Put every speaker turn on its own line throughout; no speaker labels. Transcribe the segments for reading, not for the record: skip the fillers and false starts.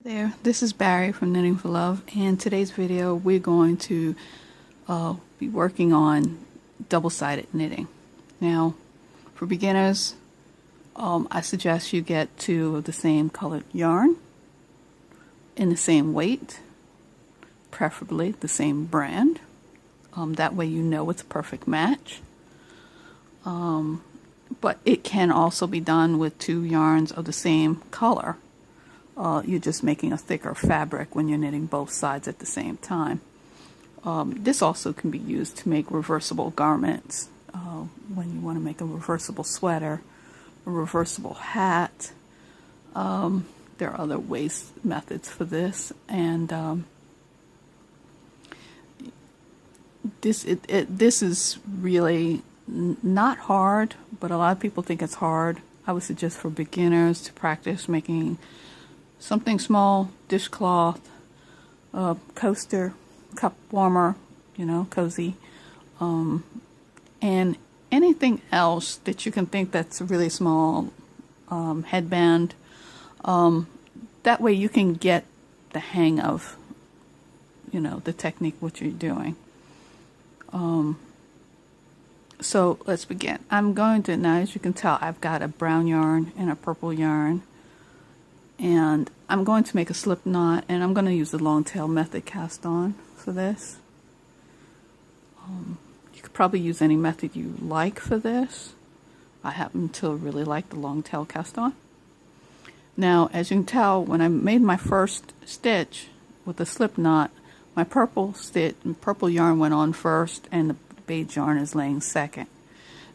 There, this is Barry from Knitting for Love, and today's video we're going to be working on double-sided knitting. Now, for beginners, I suggest you get two of the same colored yarn in the same weight, preferably the same brand. That way you know it's a perfect match. But it can also be done with two yarns of the same color. You're just making a thicker fabric when you're knitting both sides at the same time. This also can be used to make reversible garments when you want to make a reversible sweater, a reversible hat. There are other methods for this, and this is really not hard, but a lot of people think it's hard. I would suggest for beginners to practice making something small, dishcloth, coaster, cup warmer, cozy, and anything else that you can think that's really small, headband. That way you can get the hang of, the technique, what you're doing. So let's begin. I'm going to, now as you can tell, I've got a brown yarn and a purple yarn. And I'm going to make a slip knot, and I'm going to use the long tail method cast on for this. You could probably use any method you like for this. I happen to really like the long tail cast on. Now, as you can tell, when I made my first stitch with the slip knot, my purple yarn went on first, and the beige yarn is laying second.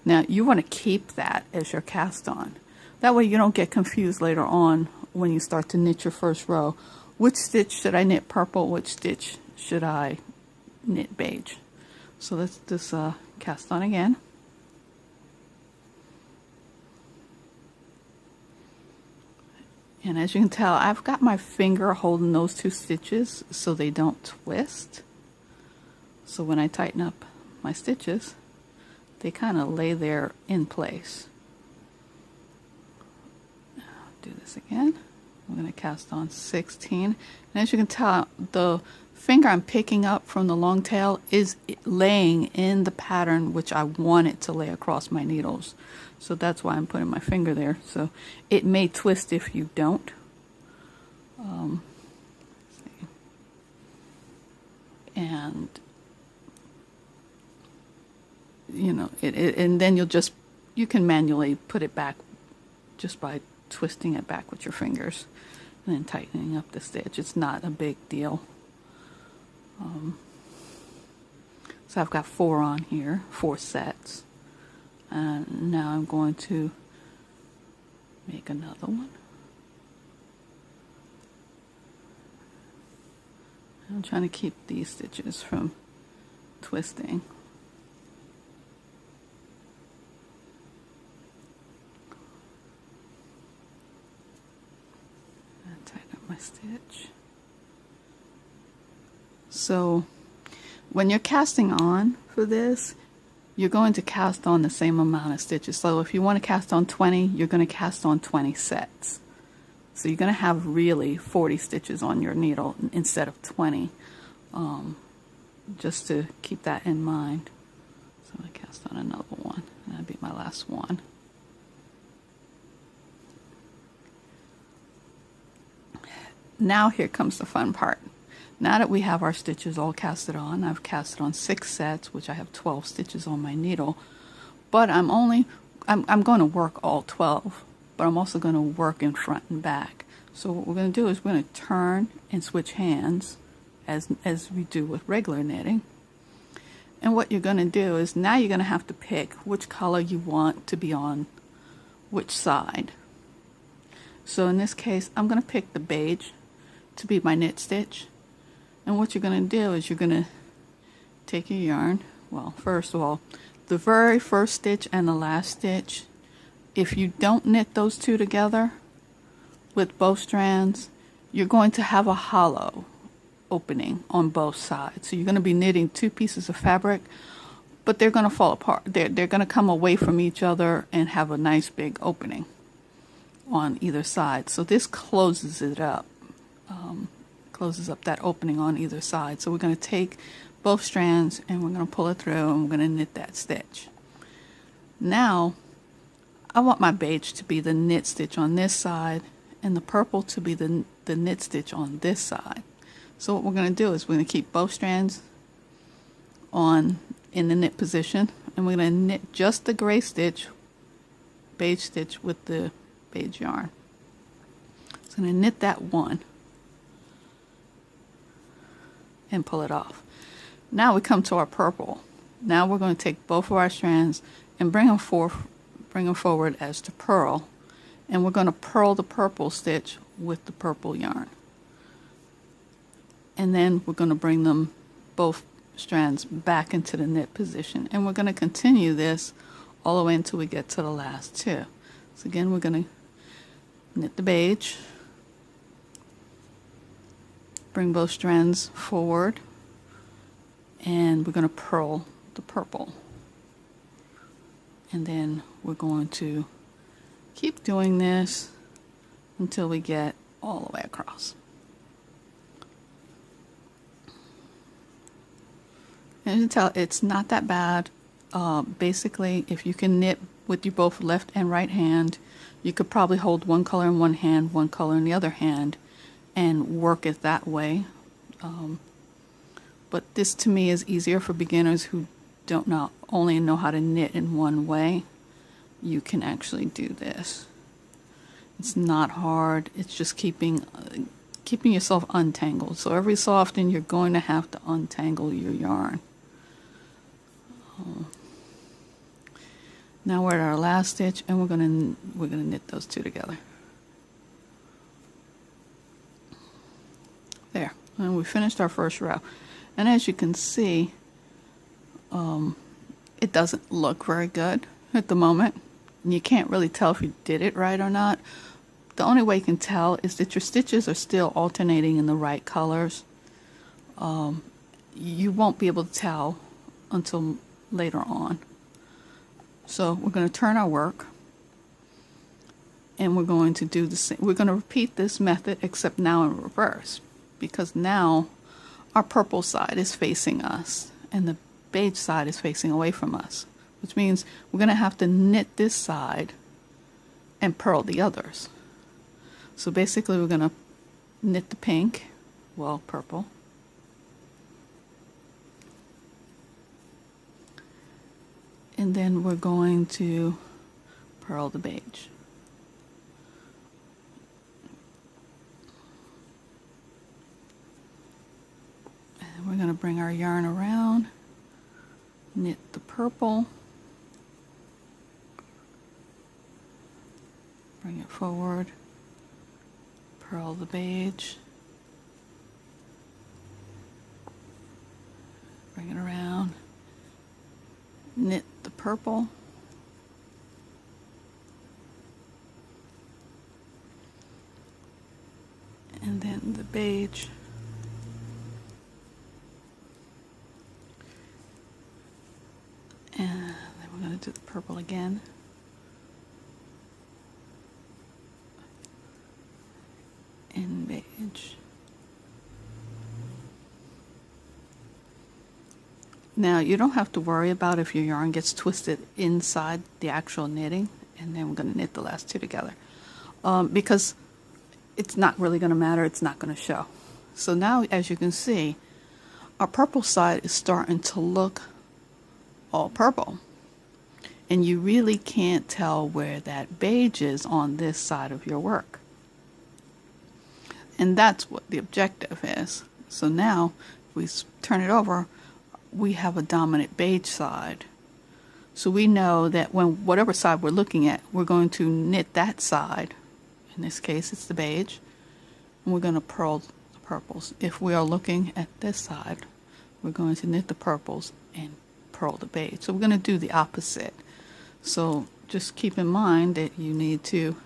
Now, you want to keep that as your cast on. That way you don't get confused later on when you start to knit your first row. Which stitch should I knit purple? Which stitch should I knit beige? So let's just cast on again. And as you can tell, I've got my finger holding those two stitches so they don't twist. So when I tighten up my stitches, they kind of lay there in place. Do this again. I'm going to cast on 16, and as you can tell, the finger I'm picking up from the long tail is laying in the pattern which I want it to lay across my needles. So that's why I'm putting my finger there. So it may twist if you don't. And and then you can manually put it back just by twisting it back with your fingers and then tightening up the stitch. It's not a big deal. So I've got 4 on here, 4 sets, and now I'm going to make another one. I'm trying to keep these stitches from twisting. My stitch. So when you're casting on for this, you're going to cast on the same amount of stitches. So if you want to cast on 20, you're going to cast on 20 sets. So you're going to have really 40 stitches on your needle instead of 20, just to keep that in mind. So I'm going to cast on another one, and that'll be my last one. Now here comes the fun part. Now that we have our stitches all casted on, I've casted on 6 sets, which I have 12 stitches on my needle, but I'm going to work all 12, but I'm also going to work in front and back. So what we're going to do is we're going to turn and switch hands as we do with regular knitting. And what you're going to do is now you're going to have to pick which color you want to be on which side. So in this case, I'm going to pick the beige to be my knit stitch. And what you're going to do is you're going to take your yarn. Well, first of all, the very first stitch and the last stitch, if you don't knit those two together with both strands, you're going to have a hollow opening on both sides. So you're going to be knitting 2 pieces of fabric, but they're going to fall apart. They're going to come away from each other and have a nice big opening on either side. So this closes it up closes up that opening on either side. So we're going to take both strands and we're going to pull it through and we're going to knit that stitch. Now I want my beige to be the knit stitch on this side and the purple to be the knit stitch on this side. So what we're going to do is we're going to keep both strands on in the knit position, and we're going to knit just the gray stitch, beige stitch with the beige yarn. So I'm going to knit that one and pull it off. Now we come to our purple. Now we're going to take both of our strands and bring them forward as to purl, and we're going to purl the purple stitch with the purple yarn. And then we're going to bring them both strands back into the knit position, and we're going to continue this all the way until we get to the last two. So again, we're going to knit the beige, bring both strands forward, and we're going to purl the purple, and then we're going to keep doing this until we get all the way across. And you can tell it's not that bad. Basically, if you can knit with your both left and right hand, you could probably hold one color in one hand, one color in the other hand, and work it that way. But this to me is easier for beginners who don't only know how to knit in one way. You can actually do this. It's not hard. It's just keeping yourself untangled. So every so often you're going to have to untangle your yarn. Now we're at our last stitch, and we're gonna knit those two together. There, and we finished our first row. And as you can see, it doesn't look very good at the moment. And you can't really tell if you did it right or not. The only way you can tell is that your stitches are still alternating in the right colors. You won't be able to tell until later on. So we're going to turn our work, and we're going to do the same. We're going to repeat this method, except now in reverse, because now our purple side is facing us and the beige side is facing away from us, which means we're going to have to knit this side and purl the others. So basically we're going to knit the pink, well, purple, and then we're going to purl the beige. And we're going to bring our yarn around, knit the purple, bring it forward, purl the beige, bring it around, knit the purple, and then the beige, and then we're going to do the purple again, and beige. Now you don't have to worry about if your yarn gets twisted inside the actual knitting, and then we're going to knit the last two together, because it's not really going to matter, it's not going to show. So now, as you can see, our purple side is starting to look all purple, and you really can't tell where that beige is on this side of your work. And that's what the objective is. So now, if we turn it over, we have a dominant beige side. So we know that when whatever side we're looking at, we're going to knit that side. In this case, it's the beige. And we're going to purl the purples. If we are looking at this side, we're going to knit the purples and purl the beige. So we're going to do the opposite. So just keep in mind that you need to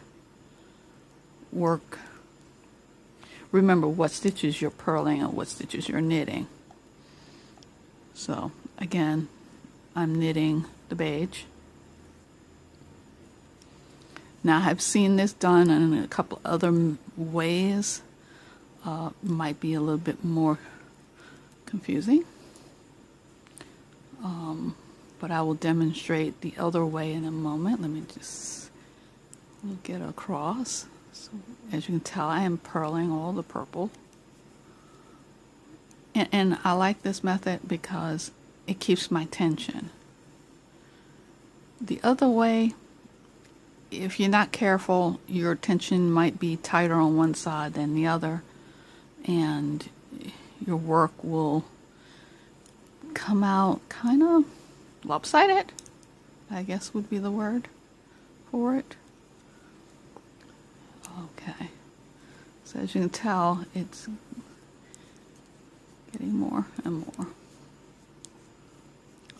remember what stitches you're purling and what stitches you're knitting. So again, I'm knitting the beige. Now I've seen this done in a couple other ways. might be a little bit more confusing. But I will demonstrate the other way in a moment. Let me just get across. So as you can tell, I am purling all the purple. And I like this method because it keeps my tension. The other way, if you're not careful, your tension might be tighter on one side than the other, and your work will come out kind of lopsided, I guess would be the word for it. Okay, so as you can tell, it's getting more and more.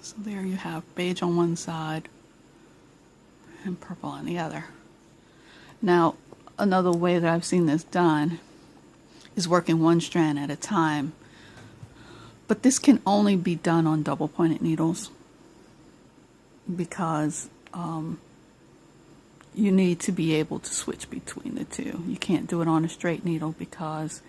So there you have beige on one side and purple on the other. Now, another way that I've seen this done is working one strand at a time, but this can only be done on double pointed needles because you need to be able to switch between the two. You can't do it on a straight needle because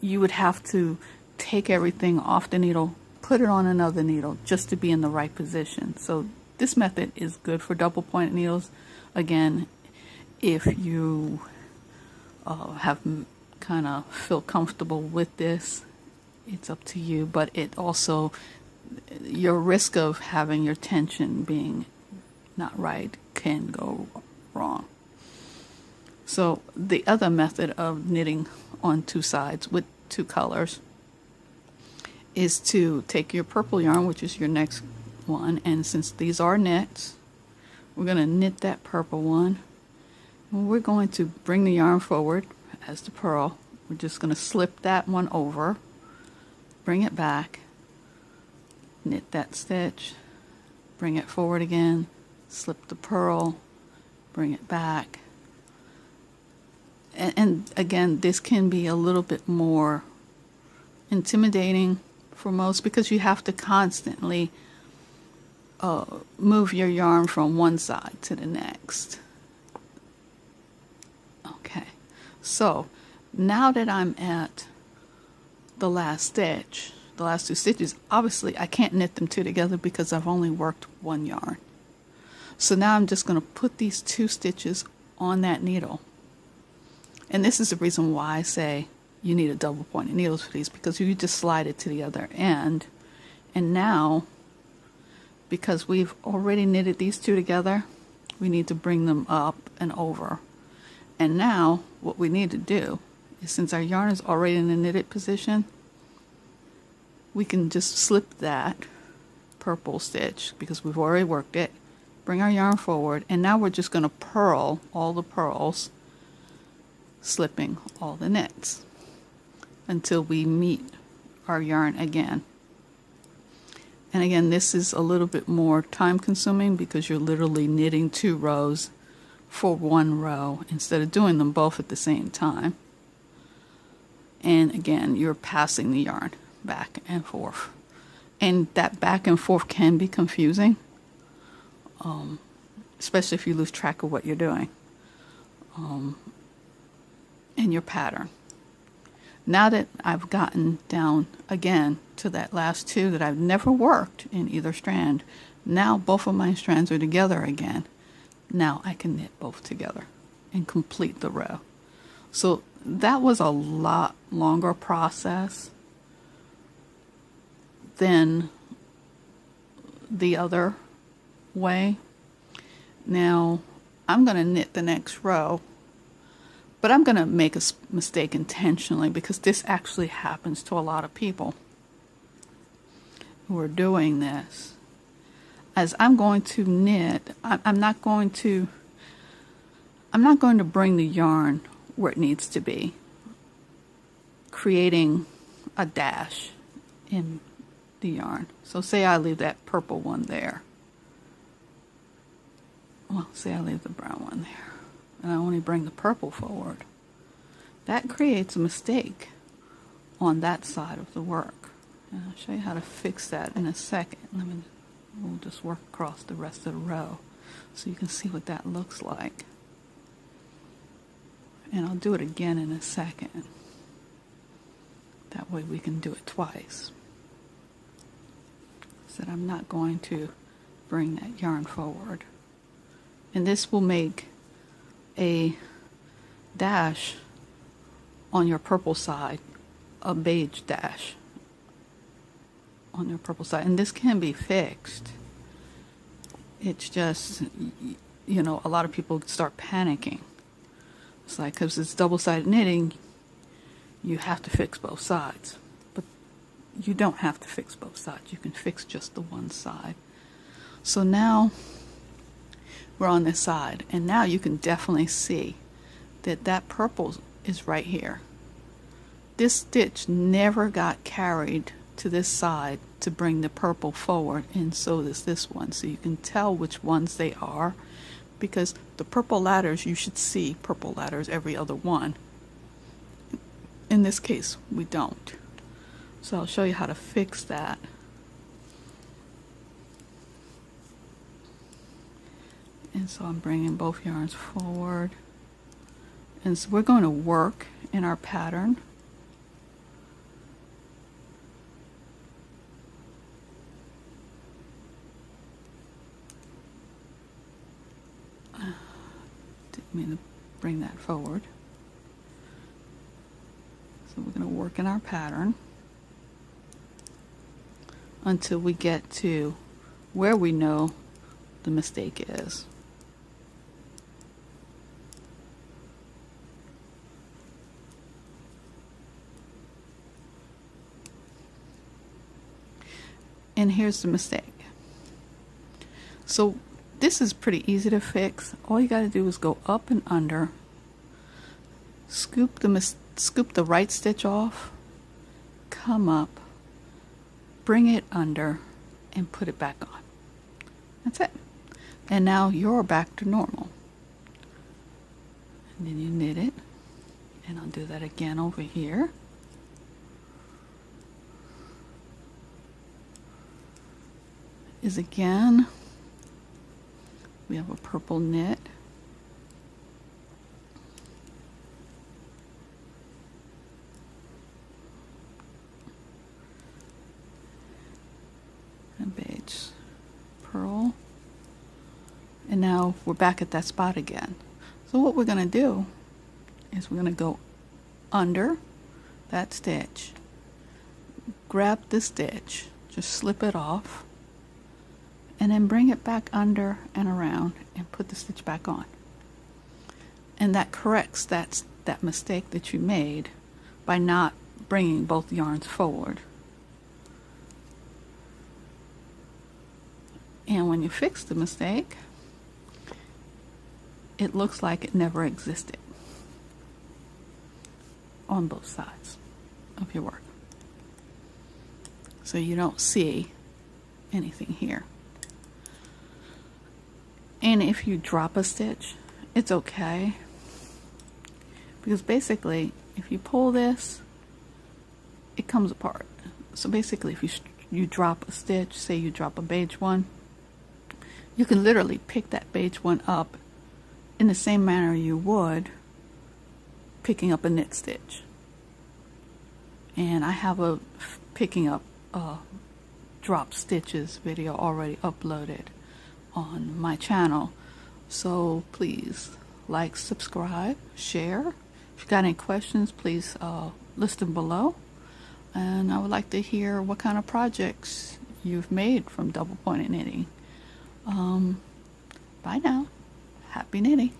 you would have to take everything off the needle, put it on another needle just to be in the right position. So this method is good for double pointed needles. Again, if you have kind of feel comfortable with this, it's up to you, but it also, your risk of having your tension being not right can go wrong. So the other method of knitting on two sides with two colors is to take your purple yarn, which is your next one, and since these are knits, we're going to knit that purple one, and we're going to bring the yarn forward as the purl. We're just going to slip that one over, bring it back, knit that stitch, bring it forward again, slip the purl, bring it back. And again, this can be a little bit more intimidating for most because you have to constantly move your yarn from one side to the next. Okay, so now that I'm at the last stitch, the last two stitches, obviously I can't knit them two together because I've only worked one yarn. So now I'm just going to put these two stitches on that needle. And this is the reason why I say you need a double pointed needles for these, because you just slide it to the other end. And now, because we've already knitted these two together, we need to bring them up and over. And now what we need to do is, since our yarn is already in the knitted position, we can just slip that purple stitch because we've already worked it, bring our yarn forward, and now we're just going to purl all the purls, slipping all the knits until we meet our yarn again. And again, this is a little bit more time consuming because you're literally knitting two rows for one row instead of doing them both at the same time. And again, you're passing the yarn back and forth. And that back and forth can be confusing, especially if you lose track of what you're doing and your pattern. Now that I've gotten down again to that last two that I've never worked in either strand, now both of my strands are together again. Now I can knit both together and complete the row. So that was a lot longer process than the other way. Now I'm going to knit the next row, but I'm going to make a mistake intentionally because this actually happens to a lot of people who are doing this. As I'm going to knit, I'm not going to bring the yarn where it needs to be, creating a dash in the yarn. So say I leave that purple one there. Well, say I leave the brown one there, and I only bring the purple forward. That creates a mistake on that side of the work. And I'll show you how to fix that in a second. We'll just work across the rest of the row so you can see what that looks like. And I'll do it again in a second. That way we can do it twice. So that I'm not going to bring that yarn forward. And this will make a dash on your purple side, a beige dash on your purple side. And this can be fixed. It's just, you know, a lot of people start panicking. It's like, because it's double-sided knitting, you have to fix both sides. But you don't have to fix both sides. You can fix just the one side. So now we're on this side, and now you can definitely see that that purple is right here. This stitch never got carried to this side to bring the purple forward, and so does this one. So you can tell which ones they are, because the purple ladders, you should see purple ladders every other one. In this case, we don't. So I'll show you how to fix that. And so I'm bringing both yarns forward. And so we're going to work in our pattern. Didn't mean to bring that forward. So we're going to work in our pattern until we get to where we know the mistake is. And here's the mistake. So this is pretty easy to fix. All you got to do is go up and under, scoop the right stitch off, come up, bring it under, and put it back on. That's it. And now you're back to normal. And then you knit it, and I'll do that again over here. Is again, we have a purple knit. A beige purl. And now we're back at that spot again. So what we're going to do is we're going to go under that stitch, grab the stitch, just slip it off, and then bring it back under and around and put the stitch back on. And that corrects that mistake that you made by not bringing both yarns forward. And when you fix the mistake, it looks like it never existed on both sides of your work. So you don't see anything here. And if you drop a stitch, it's okay, because basically if you pull this, it comes apart. So basically if you drop a stitch, say you drop a beige one, you can literally pick that beige one up in the same manner you would picking up a knit stitch. And I have a picking up drop stitches video already uploaded on my channel, so please like, subscribe, share. If you got any questions, please list them below, and I would like to hear what kind of projects you've made from double pointed knitting. Bye now. Happy knitting.